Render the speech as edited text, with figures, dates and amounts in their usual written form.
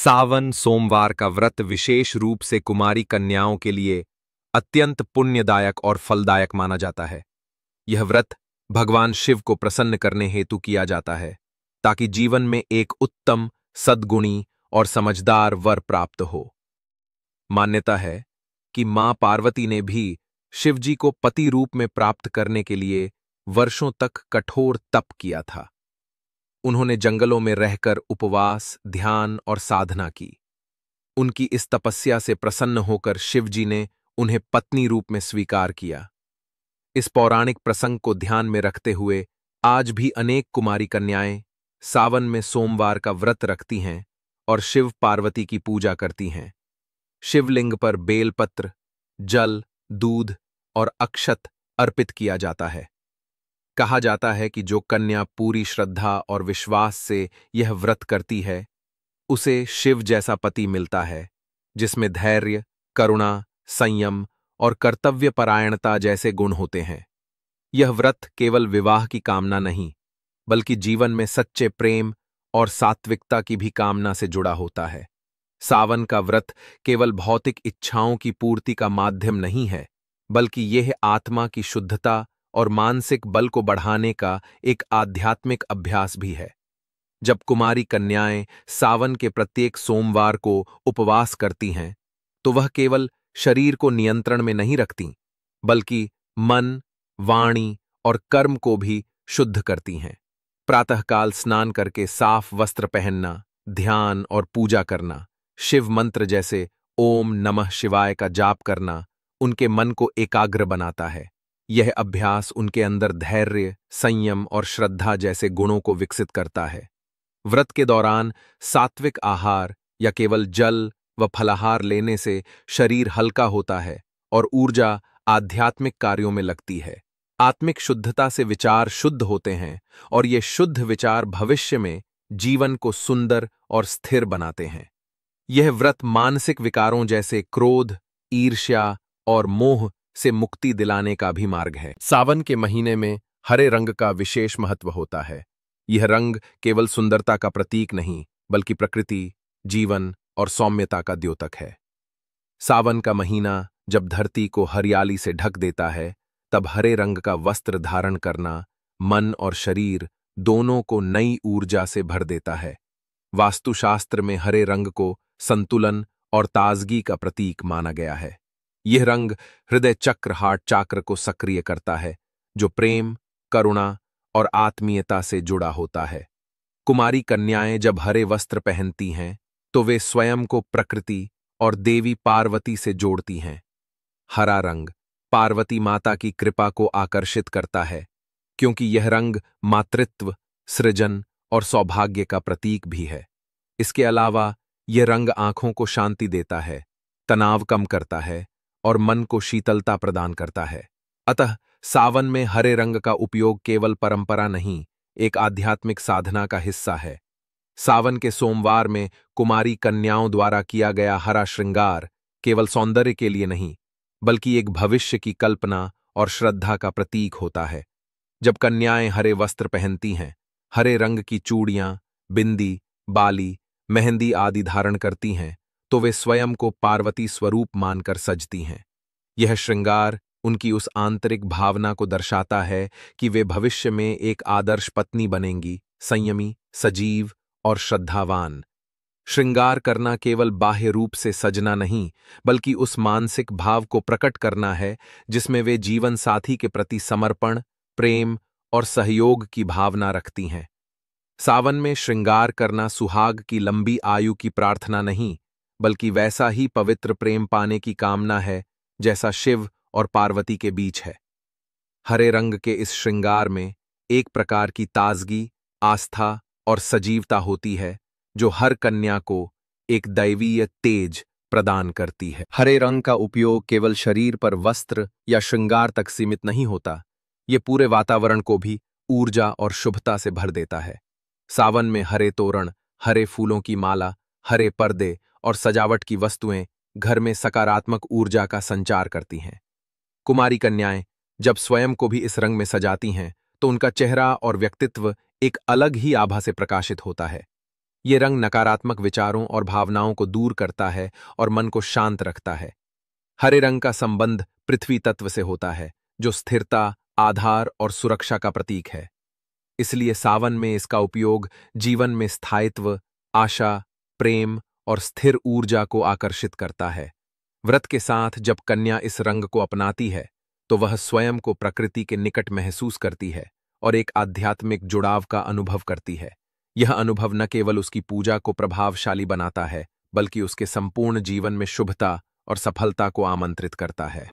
सावन सोमवार का व्रत विशेष रूप से कुमारी कन्याओं के लिए अत्यंत पुण्यदायक और फलदायक माना जाता है। यह व्रत भगवान शिव को प्रसन्न करने हेतु किया जाता है ताकि जीवन में एक उत्तम, सद्गुणी और समझदार वर प्राप्त हो। मान्यता है कि मां पार्वती ने भी शिवजी को पति रूप में प्राप्त करने के लिए वर्षों तक कठोर तप किया था। उन्होंने जंगलों में रहकर उपवास, ध्यान और साधना की। उनकी इस तपस्या से प्रसन्न होकर शिवजी ने उन्हें पत्नी रूप में स्वीकार किया। इस पौराणिक प्रसंग को ध्यान में रखते हुए आज भी अनेक कुमारी कन्याएं सावन में सोमवार का व्रत रखती हैं और शिव पार्वती की पूजा करती हैं। शिवलिंग पर बेलपत्र, जल, दूध और अक्षत अर्पित किया जाता है। कहा जाता है कि जो कन्या पूरी श्रद्धा और विश्वास से यह व्रत करती है, उसे शिव जैसा पति मिलता है, जिसमें धैर्य, करुणा, संयम और कर्तव्यपरायणता जैसे गुण होते हैं। यह व्रत केवल विवाह की कामना नहीं, बल्कि जीवन में सच्चे प्रेम और सात्विकता की भी कामना से जुड़ा होता है। सावन का व्रत केवल भौतिक इच्छाओं की पूर्ति का माध्यम नहीं है, बल्कि यह आत्मा की शुद्धता और मानसिक बल को बढ़ाने का एक आध्यात्मिक अभ्यास भी है। जब कुमारी कन्याएं सावन के प्रत्येक सोमवार को उपवास करती हैं, तो वह केवल शरीर को नियंत्रण में नहीं रखती, बल्कि मन, वाणी और कर्म को भी शुद्ध करती हैं। प्रातःकाल स्नान करके साफ वस्त्र पहनना, ध्यान और पूजा करना, शिव मंत्र जैसे ओम नमः शिवाय का जाप करना उनके मन को एकाग्र बनाता है। यह अभ्यास उनके अंदर धैर्य, संयम और श्रद्धा जैसे गुणों को विकसित करता है। व्रत के दौरान सात्विक आहार या केवल जल व फलाहार लेने से शरीर हल्का होता है और ऊर्जा आध्यात्मिक कार्यों में लगती है। आत्मिक शुद्धता से विचार शुद्ध होते हैं और ये शुद्ध विचार भविष्य में जीवन को सुंदर और स्थिर बनाते हैं। यह व्रत मानसिक विकारों जैसे क्रोध, ईर्ष्या और मोह से मुक्ति दिलाने का भी मार्ग है। सावन के महीने में हरे रंग का विशेष महत्व होता है। यह रंग केवल सुंदरता का प्रतीक नहीं, बल्कि प्रकृति, जीवन और सौम्यता का द्योतक है। सावन का महीना जब धरती को हरियाली से ढक देता है, तब हरे रंग का वस्त्र धारण करना मन और शरीर दोनों को नई ऊर्जा से भर देता है। वास्तुशास्त्र में हरे रंग को संतुलन और ताजगी का प्रतीक माना गया है। यह रंग हृदय चक्र, हार्ट चक्र को सक्रिय करता है, जो प्रेम, करुणा और आत्मीयता से जुड़ा होता है। कुमारी कन्याएं जब हरे वस्त्र पहनती हैं, तो वे स्वयं को प्रकृति और देवी पार्वती से जोड़ती हैं। हरा रंग पार्वती माता की कृपा को आकर्षित करता है, क्योंकि यह रंग मातृत्व, सृजन और सौभाग्य का प्रतीक भी है। इसके अलावा यह रंग आंखों को शांति देता है, तनाव कम करता है और मन को शीतलता प्रदान करता है। अतः सावन में हरे रंग का उपयोग केवल परंपरा नहीं, एक आध्यात्मिक साधना का हिस्सा है। सावन के सोमवार में कुमारी कन्याओं द्वारा किया गया हरा श्रृंगार केवल सौंदर्य के लिए नहीं, बल्कि एक भविष्य की कल्पना और श्रद्धा का प्रतीक होता है। जब कन्याएं हरे वस्त्र पहनती हैं, हरे रंग की चूड़ियां, बिंदी, बाली, मेहंदी आदि धारण करती हैं, तो वे स्वयं को पार्वती स्वरूप मानकर सजती हैं। यह श्रृंगार उनकी उस आंतरिक भावना को दर्शाता है कि वे भविष्य में एक आदर्श पत्नी बनेंगी, संयमी, सजीव और श्रद्धावान। श्रृंगार करना केवल बाह्य रूप से सजना नहीं, बल्कि उस मानसिक भाव को प्रकट करना है जिसमें वे जीवन साथी के प्रति समर्पण, प्रेम और सहयोग की भावना रखती हैं। सावन में श्रृंगार करना सुहाग की लंबी आयु की प्रार्थना नहीं, बल्कि वैसा ही पवित्र प्रेम पाने की कामना है जैसा शिव और पार्वती के बीच है। हरे रंग के इस श्रृंगार में एक प्रकार की ताजगी, आस्था और सजीवता होती है, जो हर कन्या को एक दैवीय तेज प्रदान करती है। हरे रंग का उपयोग केवल शरीर पर वस्त्र या श्रृंगार तक सीमित नहीं होता, ये पूरे वातावरण को भी ऊर्जा और शुभता से भर देता है। सावन में हरे तोरण, हरे फूलों की माला, हरे पर्दे और सजावट की वस्तुएं घर में सकारात्मक ऊर्जा का संचार करती हैं। कुमारी कन्याएं जब स्वयं को भी इस रंग में सजाती हैं, तो उनका चेहरा और व्यक्तित्व एक अलग ही आभा से प्रकाशित होता है। ये रंग नकारात्मक विचारों और भावनाओं को दूर करता है और मन को शांत रखता है। हरे रंग का संबंध पृथ्वी तत्व से होता है, जो स्थिरता, आधार और सुरक्षा का प्रतीक है। इसलिए सावन में इसका उपयोग जीवन में स्थायित्व, आशा, प्रेम और स्थिर ऊर्जा को आकर्षित करता है। व्रत के साथ जब कन्या इस रंग को अपनाती है, तो वह स्वयं को प्रकृति के निकट महसूस करती है और एक आध्यात्मिक जुड़ाव का अनुभव करती है। यह अनुभव न केवल उसकी पूजा को प्रभावशाली बनाता है, बल्कि उसके संपूर्ण जीवन में शुभता और सफलता को आमंत्रित करता है।